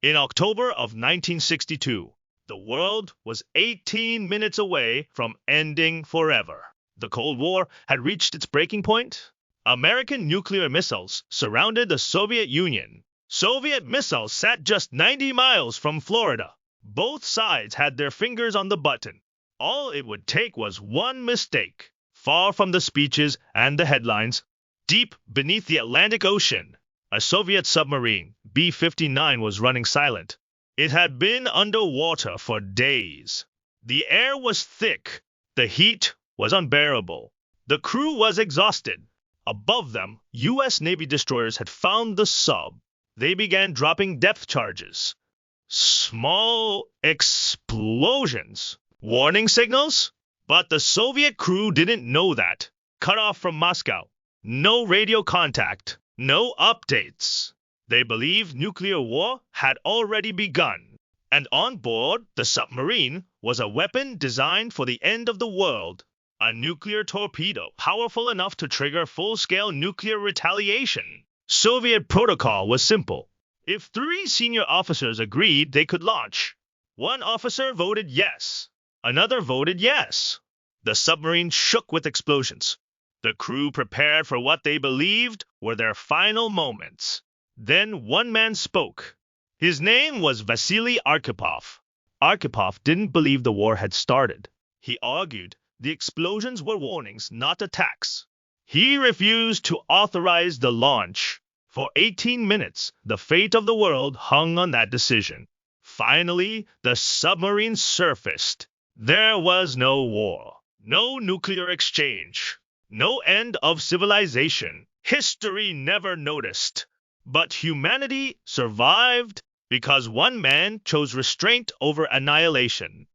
In October of 1962, the world was 18 minutes away from ending forever. The Cold War had reached its breaking point. American nuclear missiles surrounded the Soviet Union. Soviet missiles sat just 90 miles from Florida. Both sides had their fingers on the button. All it would take was one mistake. Far from the speeches and the headlines, deep beneath the Atlantic Ocean, a Soviet submarine, B-59, was running silent. It had been underwater for days. The air was thick. The heat was unbearable. The crew was exhausted. Above them, U.S. Navy destroyers had found the sub. They began dropping depth charges. Small explosions. Warning signals? But the Soviet crew didn't know that. Cut off from Moscow. No radio contact. No updates. They believed nuclear war had already begun. And on board the submarine was a weapon designed for the end of the world. A nuclear torpedo, powerful enough to trigger full-scale nuclear retaliation. Soviet protocol was simple. If 3 senior officers agreed they could launch, one officer voted yes. Another voted yes. The submarine shook with explosions. The crew prepared for what they believed were their final moments. Then one man spoke. His name was Vasily Arkhipov. Arkhipov didn't believe the war had started. He argued the explosions were warnings, not attacks. He refused to authorize the launch. For 18 minutes, the fate of the world hung on that decision. Finally, the submarine surfaced. There was no war, no nuclear exchange, no end of civilization. History never noticed. But humanity survived because one man chose restraint over annihilation.